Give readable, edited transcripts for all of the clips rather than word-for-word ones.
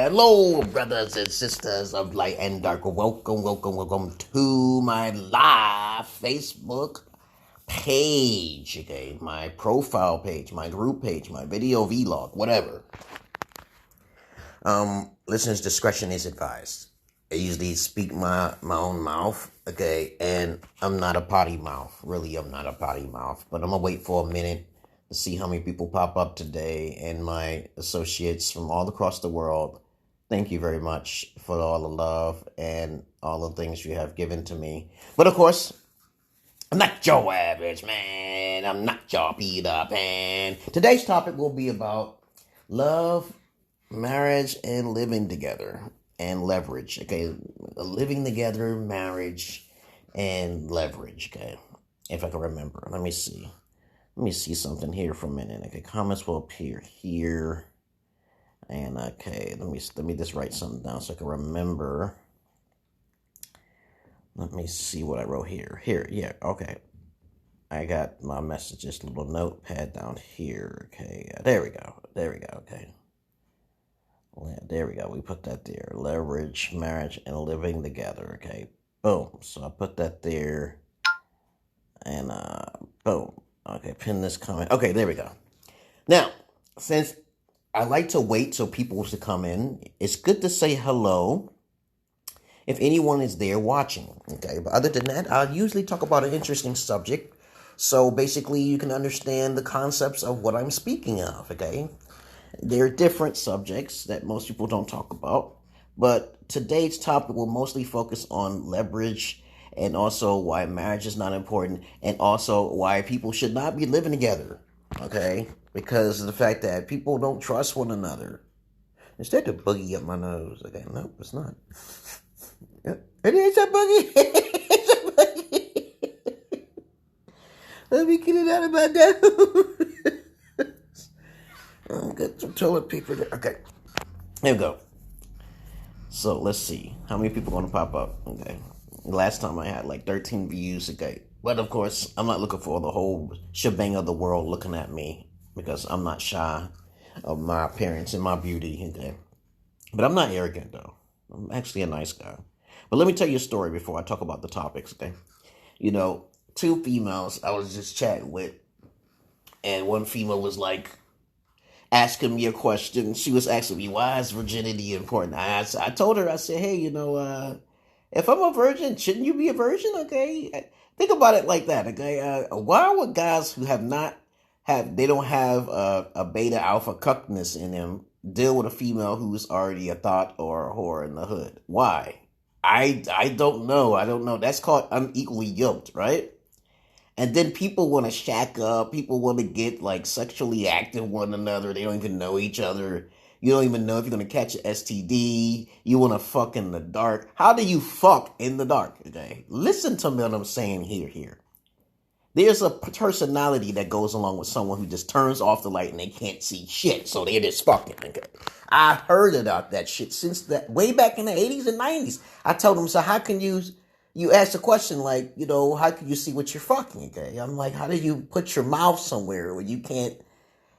Hello, brothers and sisters of light and dark. Welcome to my live Facebook page, okay? My profile page, my group page, my video vlog, whatever. Listeners' discretion is advised. I usually speak my own mouth, okay? And I'm not a potty mouth. Really, I'm not a potty mouth. But I'm going to wait for a minute to see how many people pop up today. And my associates from all across the world, thank you very much for all the love and all the things you have given to me. But of course, I'm not your average man. I'm not your Peter Pan. Today's topic will be about love, marriage, and living together. And leverage, okay? Living together, marriage, and leverage, okay? If I can remember. Let me see. Let me see something here for a minute. Okay, comments will appear here. And okay, let me just write something down so I can remember. Let me see what I wrote here. Here, yeah, okay. I got my messages, little notepad down here. Okay, there we go, okay. Well, there we go. We put that there. Leverage, marriage, and living together. Okay. Boom. So I put that there. And boom. Okay. Pin this comment. Okay. There we go. Now, since I like to wait so people to come in, it's good to say hello if anyone is there watching. Okay. But other than that, I usually talk about an interesting subject. So basically, you can understand the concepts of what I'm speaking of. Okay. There are different subjects that most people don't talk about, but today's topic will mostly focus on leverage and also why marriage is not important and also why people should not be living together, okay? Because of the fact that people don't trust one another. Is that the boogie up my nose? Okay, no, it's not. It is a boogie. It's a boogie. Let me get it out of my nose. Get some toilet paper there. Okay. Here we go. So let's see. How many people are going to pop up? Okay. Last time I had like 13 views. Okay. But of course, I'm not looking for the whole shebang of the world looking at me because I'm not shy of my appearance and my beauty. Okay. But I'm not arrogant though. I'm actually a nice guy. But let me tell you a story before I talk about the topics. Okay. You know, two females I was just chatting with, and one female was like, asking me a question. She was asking me, why is virginity important? I told her, I said, hey, if I'm a virgin, shouldn't you be a virgin? Okay. Think about it like that. Okay. Why would guys who they don't have a beta alpha cuckness in them deal with a female who's already a thought or a whore in the hood? Why? I don't know. That's called unequally yoked, right? And then people want to shack up. People want to get like sexually active with one another. They don't even know each other. You don't even know if you're going to catch an STD. You want to fuck in the dark. How do you fuck in the dark? Okay. Listen to what I'm saying here. There's a personality that goes along with someone who just turns off the light and they can't see shit. So they're just fucking. Okay. I heard about that shit since that way back in the 80s and 90s. I told them, so how can you ask a question like, how can you see what you're fucking, okay? I'm like, how do you put your mouth somewhere where you can't?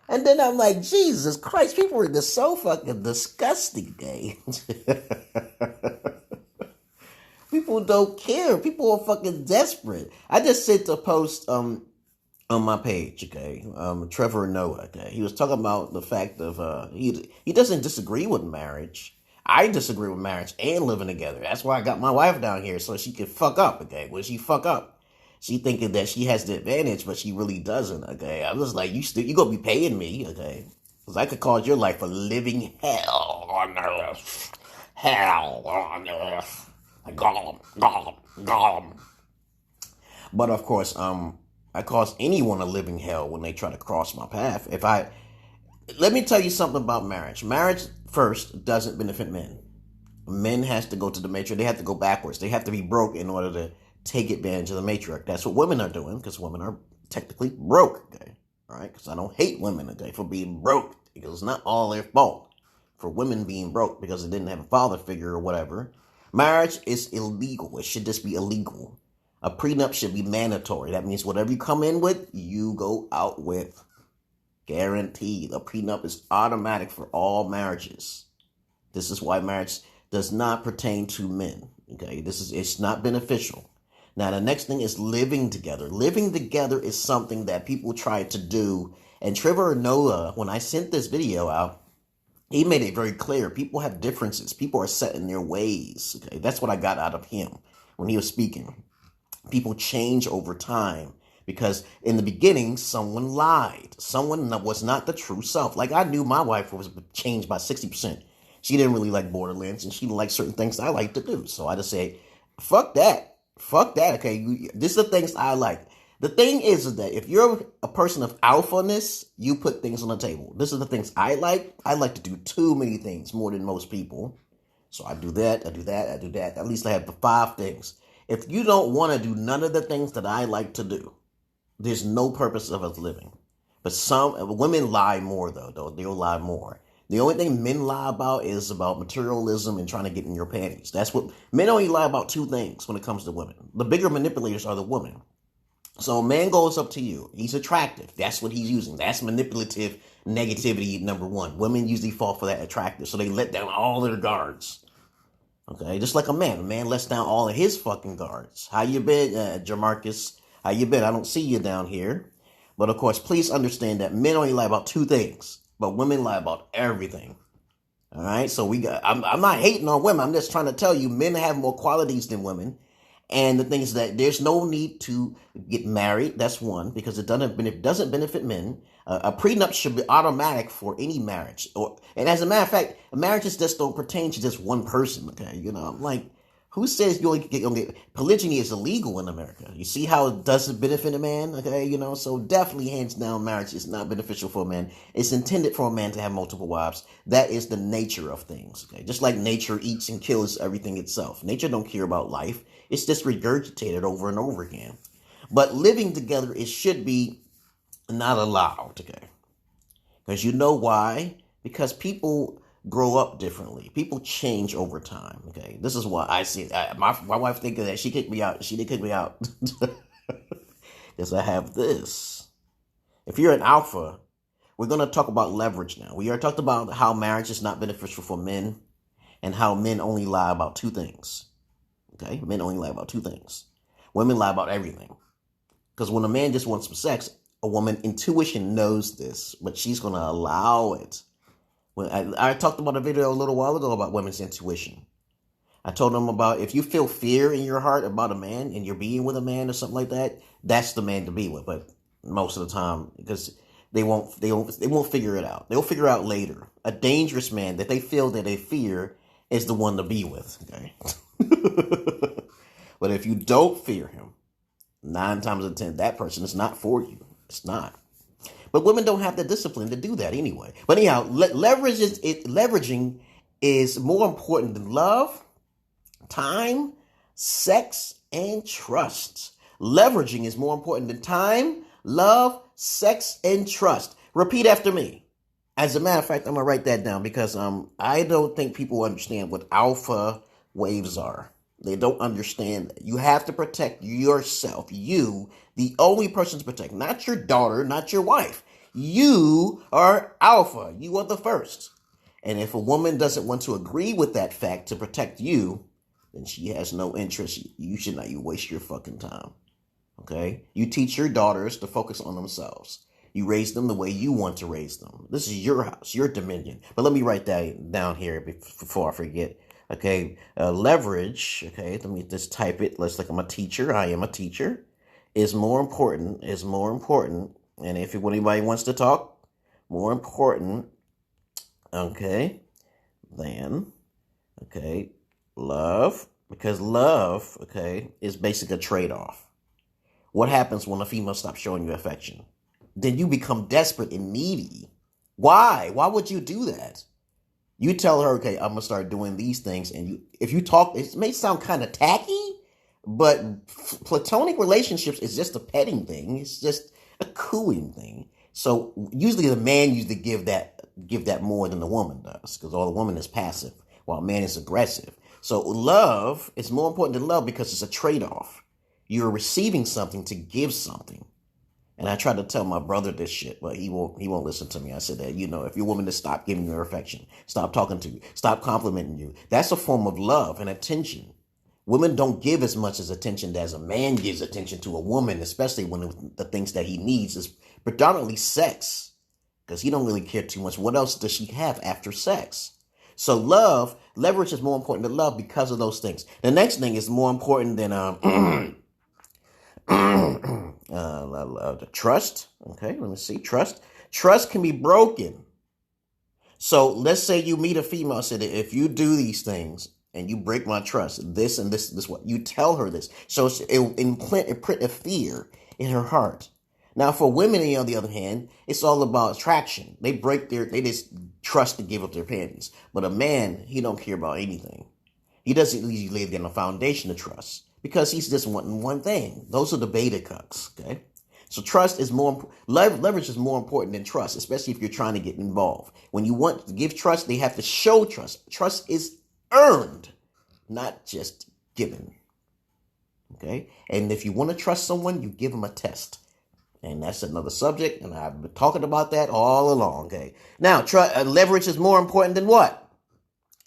And then I'm like, Jesus Christ, people are just so fucking disgusting, okay? People don't care. People are fucking desperate. I just sent a post on my page, okay? Trevor Noah, okay? He was talking about the fact of, he doesn't disagree with marriage. I disagree with marriage and living together. That's why I got my wife down here so she can fuck up, okay? When she fuck up, she thinking that she has the advantage, but she really doesn't, okay? I was like, you gonna be paying me, okay? Because I could cause your life a living hell on earth. Hell on earth. Gollum. But of course, I cause anyone a living hell when they try to cross my path. Let me tell you something about marriage. Marriage, first, doesn't benefit men. Men has to go to the matriarch. They have to go backwards. They have to be broke in order to take advantage of the matriarch. That's what women are doing because women are technically broke, okay? All right? Because I don't hate women, okay, for being broke. Because it's not all their fault for women being broke because they didn't have a father figure or whatever. Marriage is illegal. It should just be illegal. A prenup should be mandatory. That means whatever you come in with, you go out with. Guaranteed. A prenup is automatic for all marriages. This is why marriage does not pertain to men. Okay, it's not beneficial. Now, the next thing is living together. Living together is something that people try to do. And Trevor Noah, when I sent this video out, he made it very clear. People have differences. People are set in their ways. Okay, that's what I got out of him when he was speaking. People change over time because in the beginning, someone lied. Someone was not the true self. Like I knew my wife was changed by 60%. She didn't really like Borderlands and she didn't like certain things I like to do. So I just say, fuck that. Fuck that. Okay. This is the things I like. The thing is that if you're a person of alphaness, you put things on the table. This is the things I like. I like to do too many things more than most people. So I do that. I do that. I do that. At least I have the 5 things. If you don't want to do none of the things that I like to do, there's no purpose of us living. But some women lie more, though. They'll lie more. The only thing men lie about is about materialism and trying to get in your panties. That's what men only lie about 2 things when it comes to women. The bigger manipulators are the women. So a man goes up to you. He's attractive. That's what he's using. That's manipulative negativity number 1. Women usually fall for that attractive. So they let down all their guards. Okay, just like a man. A man lets down all of his fucking guards. How you been, Jamarcus? How you been? I don't see you down here. But of course, please understand that men only lie about 2 things. But women lie about everything. All right, so I'm not hating on women. I'm just trying to tell you, men have more qualities than women. And the thing is that there's no need to get married. That's one, because it doesn't benefit men. A prenup should be automatic for any marriage. And as a matter of fact, marriages just don't pertain to just one person. Okay, I'm like, who says you only get polygyny is illegal in America? You see how it doesn't benefit a man? Okay, so definitely hands down, marriage is not beneficial for a man. It's intended for a man to have multiple wives. That is the nature of things. Okay, just like nature eats and kills everything itself. Nature don't care about life. It's just regurgitated over and over again. But living together, it should be not allowed. Okay, because you know why? Because people grow up differently. People change over time. Okay, this is why I see it. My wife thinking that she kicked me out. She did kick me out because I have this. If you're an alpha, we're going to talk about leverage now. We already talked about how marriage is not beneficial for men and how men only lie about 2 things. Okay, men only lie about 2 things. Women lie about everything. Because when a man just wants some sex, a woman intuition knows this, but she's going to allow it. When I talked about a video a little while ago about women's intuition. I told them about if you feel fear in your heart about a man and you're being with a man or something like that, that's the man to be with. But most of the time, because they won't figure it out. They'll figure out later. A dangerous man that they feel that they fear is the one to be with. Okay. But if you don't fear him, 9 times out of 10, that person is not for you. It's not. But women don't have the discipline to do that anyway. But anyhow, leveraging is more important than love, time, sex, and trust. Leveraging is more important than time, love, sex, and trust. Repeat after me. As a matter of fact, I'm going to write that down because I don't think people understand what alpha waves are. They don't understand that. You have to protect yourself. You, the only person to protect, not your daughter, not your wife. You are alpha. You are the first. And if a woman doesn't want to agree with that fact to protect you, then she has no interest. You should not waste your fucking time. Okay? You teach your daughters to focus on themselves. You raise them the way you want to raise them. This is your house, your dominion. But let me write that down here before I forget. Okay, leverage, okay, let me just type it. Let's like I'm a teacher. I am a teacher. Is more important. And if anybody wants to talk, more important, okay, than, okay, love. Because love, okay, is basically a trade-off. What happens when a female stops showing you affection? Then you become desperate and needy. Why? Why would you do that? You tell her, okay, I'm going to start doing these things. And if you talk, it may sound kind of tacky, but platonic relationships is just a petting thing. It's just a cooing thing. So usually the man usually give that more than the woman does because all the woman is passive while man is aggressive. So love is more important than love because it's a trade-off. You're receiving something to give something. And I tried to tell my brother this shit, but he won't listen to me. I said that, if your woman to stop giving you her affection, stop talking to you, stop complimenting you, that's a form of love and attention. Women don't give as much as attention as a man gives attention to a woman, especially when the things that he needs is predominantly sex, because he don't really care too much. What else does she have after sex? So leverage is more important than love because of those things. The next thing is more important than the trust. Okay, let me see. Trust can be broken. So let's say you meet a female and said, if you do these things and you break my trust, this and this what you tell her this. So it will imprint a fear in her heart. Now for women, on the other hand, it's all about attraction. They just trust to give up their panties. But a man, he don't care about anything. He doesn't usually lay down a foundation of trust because he's just wanting one thing. Those are the beta cucks, okay? So leverage is more important than trust, especially if you're trying to get involved. When you want to give trust, they have to show trust. Trust is earned, not just given, okay? And if you want to trust someone, you give them a test. And that's another subject, and I've been talking about that all along, okay? Now, leverage is more important than what?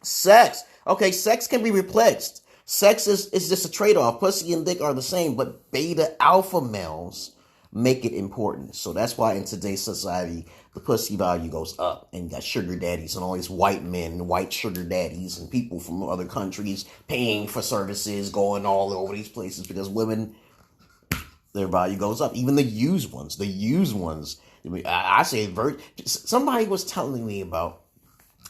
Sex. Okay, sex can be replaced. Sex is just a trade-off. Pussy and dick are the same, but beta alpha males make it important. So that's why in today's society, the pussy value goes up. And you got sugar daddies and all these white men, white sugar daddies, and people from other countries paying for services, going all over these places because women, their value goes up. Even the used ones. I say, somebody was telling me about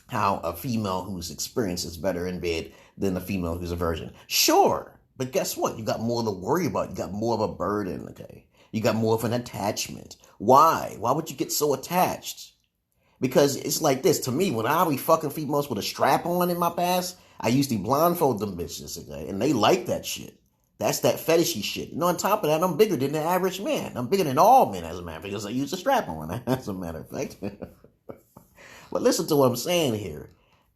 how a female whose experience is better in bed than a female who's a virgin. Sure, but guess what? You got more to worry about. You got more of a burden, okay? You got more of an attachment. Why? Why would you get so attached? Because it's like this. To me, when I be fucking females with a strap on in my past, I used to blindfold them bitches, okay? And they like that shit. That's that fetishy shit. On top of that, I'm bigger than the average man. I'm bigger than all men, as a matter of fact, because I use a strap on, as a matter of fact. But listen to what I'm saying here.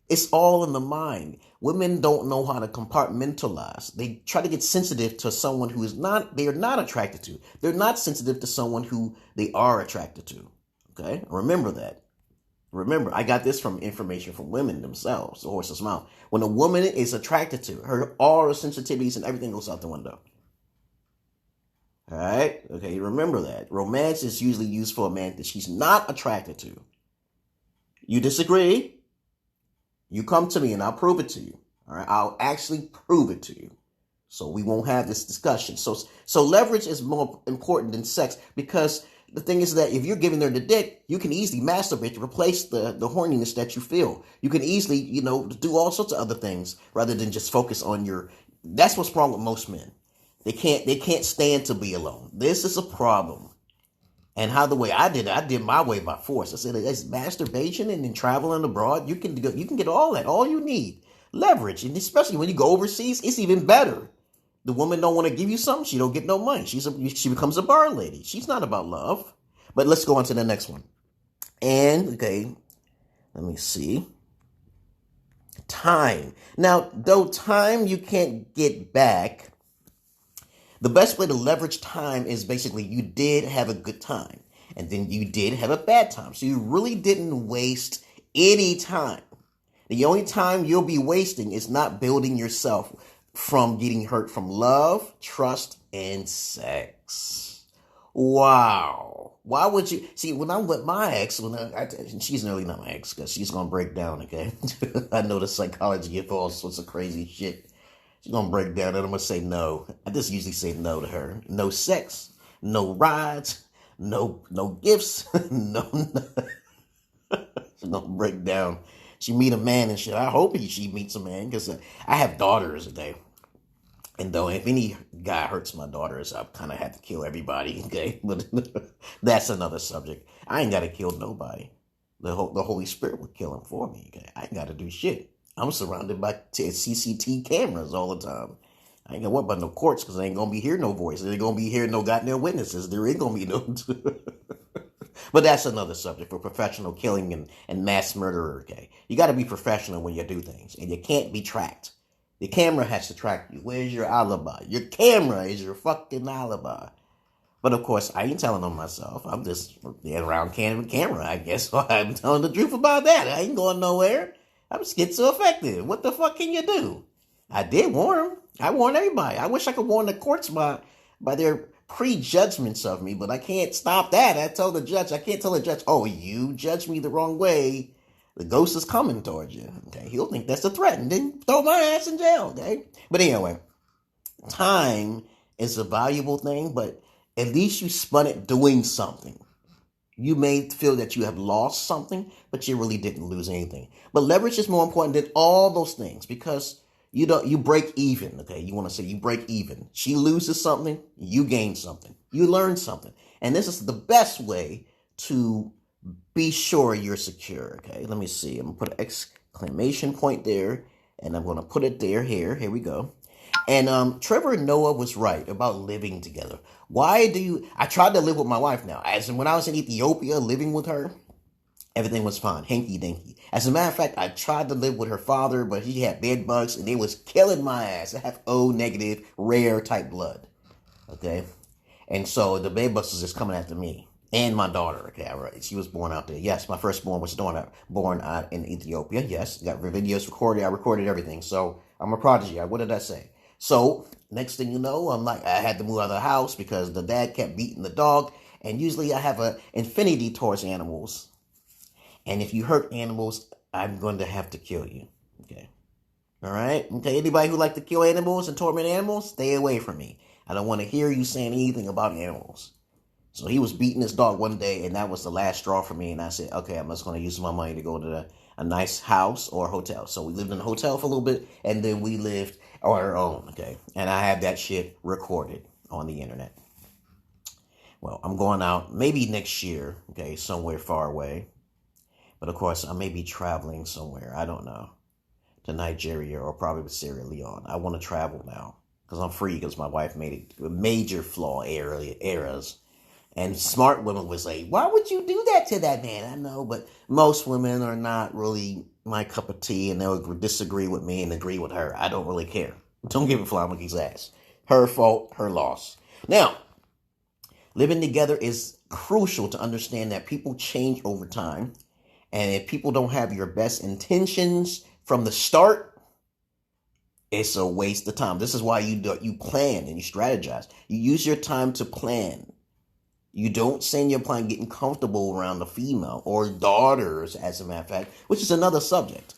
It's all in the mind. Women don't know how to compartmentalize. They try to get sensitive to someone who they're not attracted to. They're not sensitive to someone who they are attracted to. Okay? Remember that. Remember, I got this from information from women themselves, the horse's mouth. When a woman is attracted to her, all her sensitivities and everything goes out the window. All right? Okay, remember that. Romance is usually used for a man that she's not attracted to. You disagree? You come to me and I'll prove it to you. All right, I'll actually prove it to you. So we won't have this discussion. So leverage is more important than sex because the thing is that if you're giving her the dick, you can easily masturbate to replace the horniness that you feel. You can easily, do all sorts of other things rather than just focus on that's what's wrong with most men. They can't stand to be alone. This is a problem. And the way I did my way by force. I said, it's masturbation and then traveling abroad. You can get all that. All you need. Leverage. And especially when you go overseas, it's even better. The woman don't want to give you something. She don't get no money. She becomes a bar lady. She's not about love. But let's go on to the next one. And, okay, let me see. Time. Now, though time you can't get back, the best way to leverage time is basically you did have a good time and then you did have a bad time. So you really didn't waste any time. The only time you'll be wasting is not building yourself from getting hurt from love, trust, and sex. Wow. Why would you? See, when I'm with my ex, she's nearly not my ex because she's going to break down, okay? I know the psychology of all sorts of crazy shit. She's going to break down and I'm going to say no. I just usually say no to her. No sex, no rides, no gifts, no. She's going to break down. She meet a man and shit. I hope she meets a man because I have daughters today. And though if any guy hurts my daughters, I kind of have to kill everybody, okay? But that's another subject. I ain't got to kill nobody. The Holy Spirit will kill him for me, okay? I ain't got to do shit. I'm surrounded by CCTV cameras all the time. I ain't gonna worry about no courts because I ain't gonna be hearing no voices. There ain't gonna be hearing no goddamn witnesses. There ain't gonna be no. But that's another subject for professional killing and mass murderer. Okay, you got to be professional when you do things, and you can't be tracked. The camera has to track you. Where's your alibi? Your camera is your fucking alibi. But of course, I ain't telling on myself. I'm just around camera, I guess. So I'm telling the truth about that. I ain't going nowhere. I'm schizoaffective. What the fuck can you do? I did warn them. I warned everybody. I wish I could warn the courts by their prejudgments of me, but I can't stop that. I can't tell the judge, oh, you judged me the wrong way. The ghost is coming towards you. Okay, he'll think that's a threat and then throw my ass in jail. Okay, but anyway, time is a valuable thing, but at least you spent it doing something. You may feel that you have lost something, but you really didn't lose anything. But leverage is more important than all those things because you break even. Okay, you want to say you break even. She loses something, you gain something, you learn something, and this is the best way to be sure you're secure. Okay, let me see. I'm gonna put an exclamation point there, and I'm gonna put it there. Here we go. And Trevor Noah was right about living together. I tried to live with my wife now. As in when I was in Ethiopia living with her, everything was fine, hanky dinky. As a matter of fact, I tried to live with her father, but he had bed bugs and they was killing my ass. I have O negative, rare type blood. Okay, and so the bed bugs was just coming after me. And my daughter, okay, right. She was born out there. Yes, my firstborn was born out in Ethiopia. Yes, got videos recorded. I recorded everything. So I'm a prodigy. What did I say? So next thing you know, I had to move out of the house because the dad kept beating the dog. And usually I have an infinity towards animals. And if you hurt animals, I'm going to have to kill you. Okay. All right. Okay. Anybody who like to kill animals and torment animals, stay away from me. I don't want to hear you saying anything about animals. So he was beating his dog one day, and that was the last straw for me. And I said, okay, I'm just going to use my money to go to a nice house or hotel. So we lived in a hotel for a little bit, and then we lived on our own, okay? And I have that shit recorded on the internet. Well, I'm going out maybe next year, okay, somewhere far away. But of course, I may be traveling somewhere, I don't know, to Nigeria or probably Sierra Leone. I want to travel now because I'm free because my wife made it major flaw errors. And smart women would say, why would you do that to that man? I know, but most women are not really my cup of tea, and they'll disagree with me and agree with her. I don't really care. Don't give a flying monkey's ass. Her fault, her loss. Now, living together is crucial to understand that people change over time. And if people don't have your best intentions from the start, it's a waste of time. This is why you plan and you strategize. You use your time to plan. You don't send your plan getting comfortable around the female or daughters, as a matter of fact, which is another subject.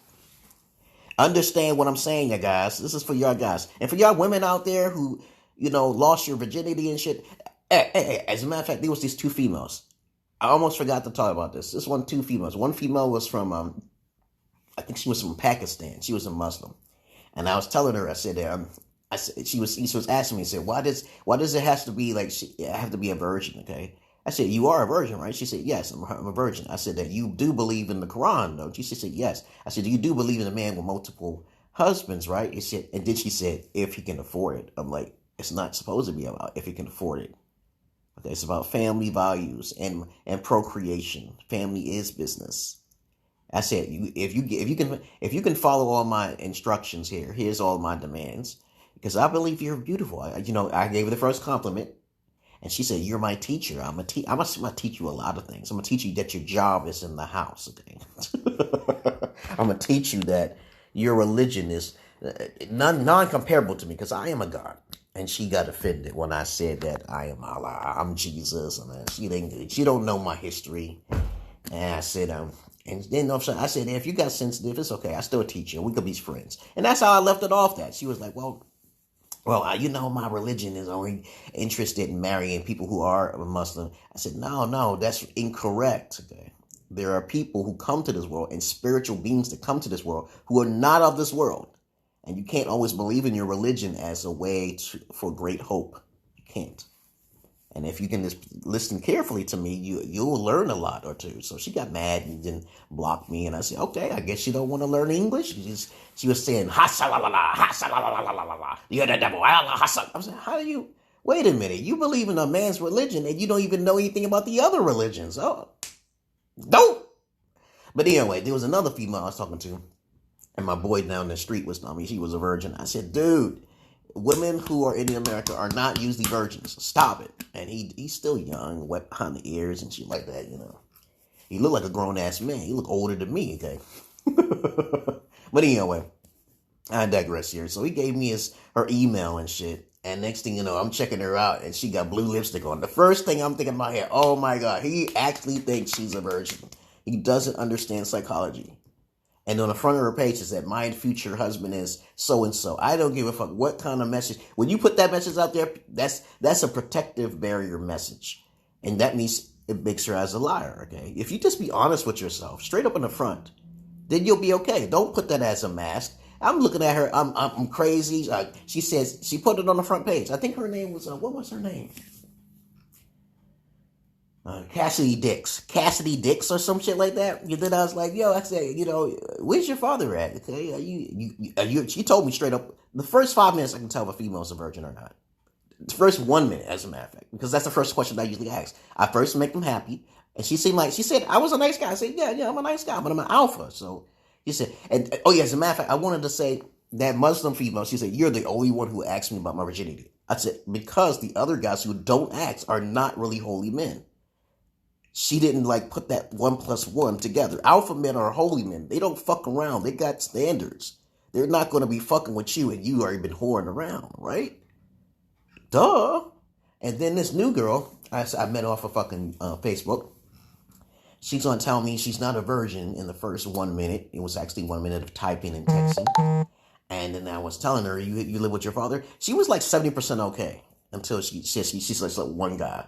Understand what I'm saying, you guys. This is for y'all guys. And for y'all women out there who, lost your virginity and shit. Hey, as a matter of fact, there was these two females. I almost forgot to talk about this. Two females. One female was from, I think she was from Pakistan. She was a Muslim. And I was telling her, I said, she was asking me, said, why does it have to be I have to be a virgin, okay? I said, you are a virgin, right? She said, yes, I'm a virgin. I said, that you do believe in the Quran, don't you? She said, yes. I said, you do believe in a man with multiple husbands, right? And then she said, if he can afford it. I'm like, it's not supposed to be about if he can afford it. Okay, it's about family values and procreation. Family is business. I said, if you can follow all my instructions here's all my demands. Because I believe you're beautiful. I gave her the first compliment. And she said, you're my teacher. I'm going to teach you a lot of things. I'm going to teach you that your job is in the house. Okay? I'm going to teach you that your religion is non-comparable to me because I am a God. And she got offended when I said that I am Allah. I'm Jesus. And she don't know my history. And I said, and then I said, if you got sensitive, it's okay. I still teach you. We could be friends. And that's how I left it off that. She was like, well, my religion is only interested in marrying people who are Muslim. I said, no, that's incorrect. Okay. There are people who come to this world and spiritual beings that come to this world who are not of this world. And you can't always believe in your religion as a way for great hope. You can't. And if you can just listen carefully to me, you'll learn a lot or two. So she got mad and then blocked me. And I said, okay, I guess you don't want to learn English. She was saying, ha-sa-la-la-la, you're the devil. I said, wait a minute. You believe in a man's religion and you don't even know anything about the other religions. Oh, don't. But anyway, there was another female I was talking to. And my boy down the street was telling me she was a virgin. I said, dude, women who are in America are not usually virgins. Stop it. And he's still young, wet behind the ears and shit like that, you know. He looked like a grown-ass man. He looked older than me, okay? But anyway, I digress here. So he gave me her email and shit. And next thing you know, I'm checking her out, and she got blue lipstick on. The first thing I'm thinking in my head, oh my God, he actually thinks she's a virgin. He doesn't understand psychology. And on the front of her page is that my future husband is so-and-so. I don't give a fuck what kind of message. When you put that message out there, that's a protective barrier message. And that means it makes her as a liar, okay? If you just be honest with yourself, straight up in the front, then you'll be okay. Don't put that as a mask. I'm looking at her. I'm crazy. She says, she put it on the front page. I think her name was, what was her name? Cassidy Dix or some shit like that. And then I was like, yo, I said, you know, where's your father at? Okay, are you, she told me straight up, the first 5 minutes I can tell if a female's a virgin or not. The first 1 minute, as a matter of fact, because that's the first question I usually ask. I first make them happy. And she said, I was a nice guy. I said, yeah, I'm a nice guy, but I'm an alpha. So she said, and oh yeah, as a matter of fact, I wanted to say that Muslim female, she said, you're the only one who asked me about my virginity. I said, because the other guys who don't ask are not really holy men. She didn't put that 1 + 1 together. Alpha men are holy men. They don't fuck around. They got standards. They're not going to be fucking with you and you already been whoring around, right? Duh. And then this new girl, I met off of fucking Facebook. She's going to tell me she's not a virgin in the first 1 minute. It was actually 1 minute of typing and texting. And then I was telling her, you live with your father? She was 70% okay until she says one guy.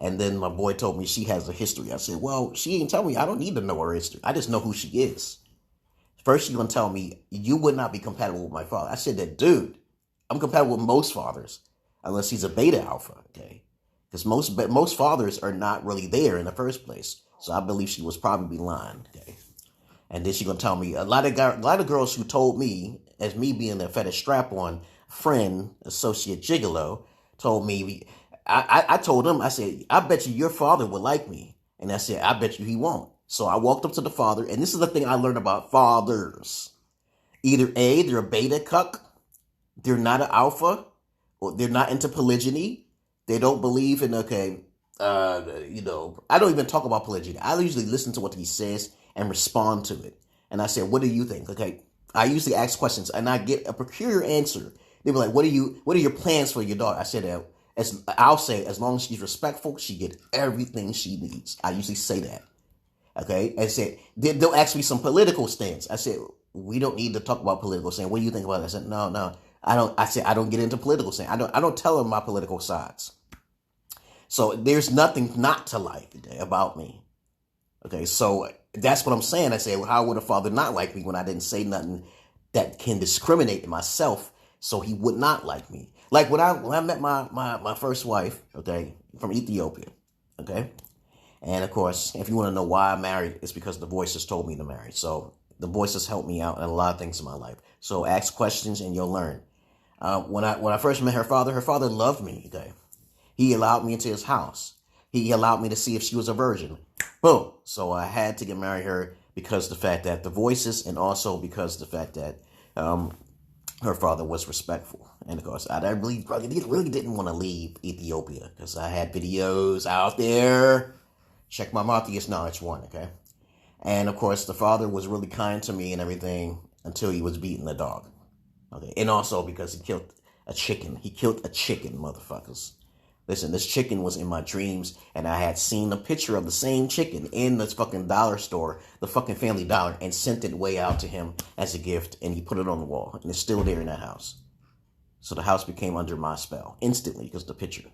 And then my boy told me she has a history. I said, well, she ain't tell me. I don't need to know her history. I just know who she is. First, she's going to tell me, you would not be compatible with my father. I said that, dude, I'm compatible with most fathers, unless he's a beta alpha, okay? Because most fathers are not really there in the first place. So I believe she was probably lying, okay? And then she's going to tell me, a lot of girls who told me, as me being a fetish strap-on friend, associate gigolo, told me, I told him, I said, I bet you your father would like me. And I said, I bet you he won't. So I walked up to the father, and this is the thing I learned about fathers. Either A, they're a beta cuck, they're not an alpha, or they're not into polygyny. They don't believe in, I don't even talk about polygyny. I usually listen to what he says and respond to it. And I said, what do you think? Okay. I usually ask questions and I get a peculiar answer. They were like, what are your plans for your daughter? I said, I'll say, as long as she's respectful, she get everything she needs. I usually say that. Okay. And said, they'll ask me some political stance. I said, we don't need to talk about political stance. What do you think about it? I said, no, I don't. I said, I don't get into political stance. I don't tell them my political sides. So there's nothing not to like about me. Okay. So that's what I'm saying. I say, well, how would a father not like me when I didn't say nothing that can discriminate myself so he would not like me? Like when I met my first wife, okay, from Ethiopia, okay? And of course, if you want to know why I married, it's because the voices told me to marry. So the voices helped me out in a lot of things in my life. So ask questions and you'll learn. When I first met her father loved me, okay? He allowed me into his house. He allowed me to see if she was a virgin. Boom. So I had to get married her because the fact that the voices and also because the fact that her father was respectful. And of course, I really didn't want to leave Ethiopia because I had videos out there. Check my Marthius Knowledge 1, okay? And of course, the father was really kind to me and everything until he was beating the dog. Okay, and also because he killed a chicken. He killed a chicken, motherfuckers. Listen, this chicken was in my dreams, and I had seen a picture of the same chicken in the fucking dollar store, the fucking Family Dollar, and sent it way out to him as a gift, and he put it on the wall, and it's still there in that house. So the house became under my spell instantly because of the picture.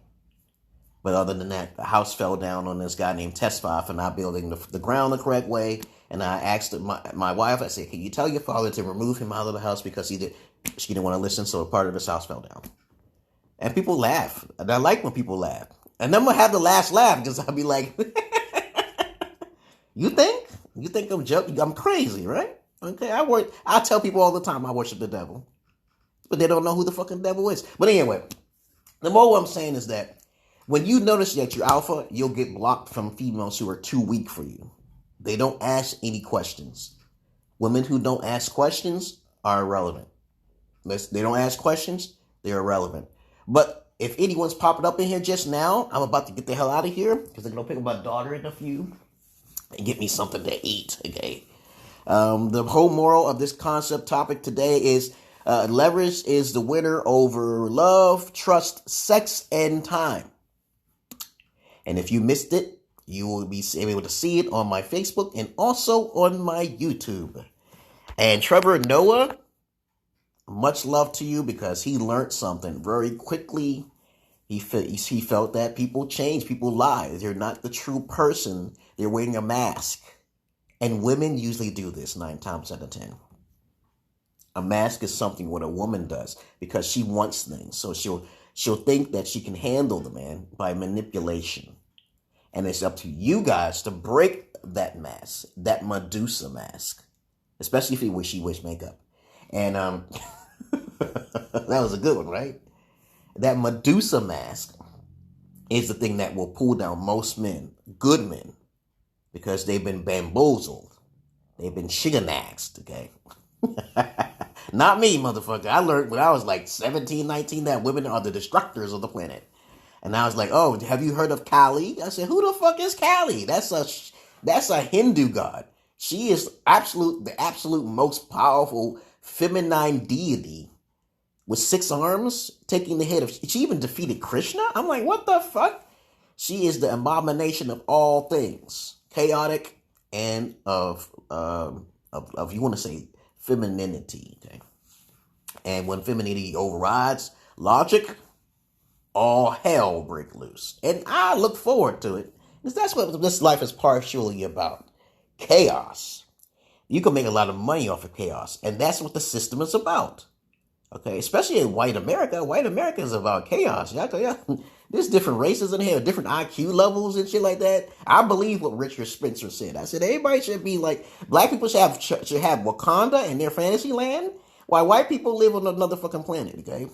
But other than that, the house fell down on this guy named Tesfa for not building the ground the correct way, and I asked my wife, I said, can you tell your father to remove him out of the house because she didn't want to listen, so a part of his house fell down. And people laugh. And I like when people laugh. And I'm going to have the last laugh because I'll be like, you think? You think I'm joking? I'm crazy, right? Okay, I tell people all the time I worship the devil. But they don't know who the fucking devil is. But anyway, the more what I'm saying is that when you notice that you're alpha, you'll get blocked from females who are too weak for you. They don't ask any questions. Women who don't ask questions are irrelevant. They don't ask questions, they're irrelevant. But if anyone's popping up in here just now, I'm about to get the hell out of here because I'm going to pick up my daughter in a few and get me something to eat, okay? The whole moral of this concept topic today is leverage is the winner over love, trust, sex, and time. And if you missed it, you will be able to see it on my Facebook and also on my YouTube. And Trevor Noah, much love to you because he learned something very quickly. He felt that people change, people lie. They're not the true person. They're wearing a mask. And women usually do this 9 times out of 10. A mask is something what a woman does because she wants things. So she'll think that she can handle the man by manipulation. And it's up to you guys to break that mask, that Medusa mask. Especially if she wears makeup. And that was a good one, right? That Medusa mask is the thing that will pull down most men, good men, because they've been bamboozled. They've been shiganaxed, okay? Not me, motherfucker. I learned when I was like 17, 19 that women are the destructors of the planet. And I was like, oh, have you heard of Kali? I said, who the fuck is Kali? That's a Hindu god. She is the absolute most powerful feminine deity with 6 arms, taking the head of... She even defeated Krishna? I'm like, what the fuck? She is the abomination of all things. Chaotic and of you want to say, femininity. Okay? And when femininity overrides logic, all hell break loose. And I look forward to it. Because that's what this life is partially about. Chaos. You can make a lot of money off of chaos. And that's what the system is about. Okay, especially in white America. White America is about chaos. I tell you, there's different races in here, different IQ levels and shit like that. I believe what Richard Spencer said. I said everybody should be like, black people should have Wakanda in their fantasy land, while white people live on another fucking planet, okay?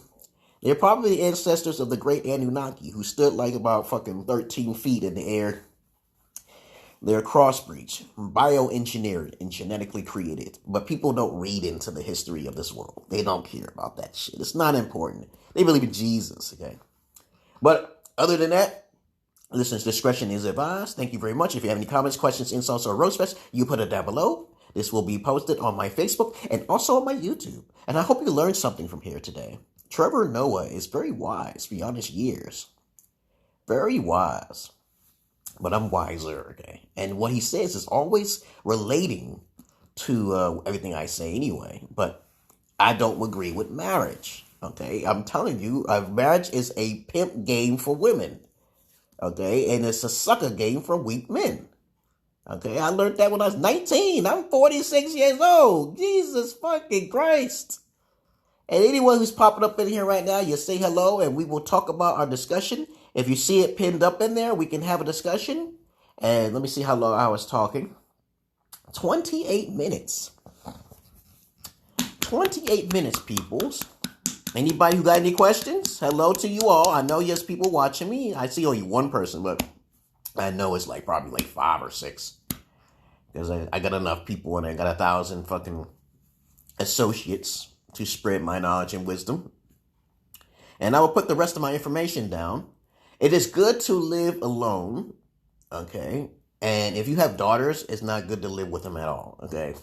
They're probably the ancestors of the great Anunnaki, who stood like about fucking 13 feet in the air. They're crossbreeds, bioengineered and genetically created. But people don't read into the history of this world. They don't care about that shit. It's not important. They believe in Jesus, okay? But other than that, listeners' discretion is advised. Thank you very much. If you have any comments, questions, insults, or roast fest, you put it down below. This will be posted on my Facebook and also on my YouTube. And I hope you learned something from here today. Trevor Noah is very wise beyond his years. Very wise. But I'm wiser, okay? And what he says is always relating to everything I say anyway. But I don't agree with marriage, okay? I'm telling you, marriage is a pimp game for women, okay? And it's a sucker game for weak men, okay? I learned that when I was 19. I'm 46 years old. Jesus fucking Christ. And anyone who's popping up in here right now, you say hello and we will talk about our discussion. If you see it pinned up in there, we can have a discussion. And let me see how long I was talking. 28 minutes. 28 minutes, peoples. Anybody who got any questions? Hello to you all. I know there's people watching me. I see only one person, but I know it's like probably like 5 or 6. Because I got enough people and I got 1,000 fucking associates to spread my knowledge and wisdom. And I will put the rest of my information down. It is good to live alone, okay? And if you have daughters, it's not good to live with them at all, okay?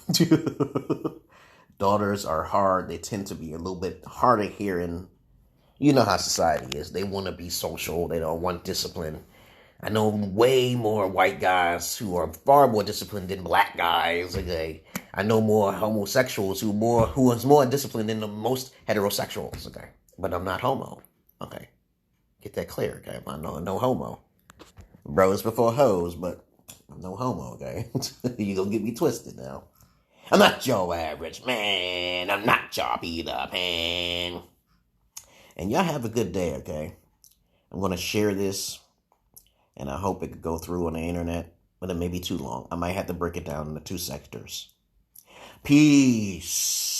Daughters are hard. They tend to be a little bit hard of hearing. You know how society is. They want to be social. They don't want discipline. I know way more white guys who are far more disciplined than black guys, okay? I know more homosexuals who is more disciplined than the most heterosexuals, okay? But I'm not homo, okay? Get that clear, okay? I'm not no homo. Bros before hoes, but no homo, okay? You gonna get me twisted now. I'm not your average man. I'm not your Peter Pan. And y'all have a good day, okay? I'm gonna share this, and I hope it could go through on the internet, but it may be too long. I might have to break it down into 2 sectors. Peace.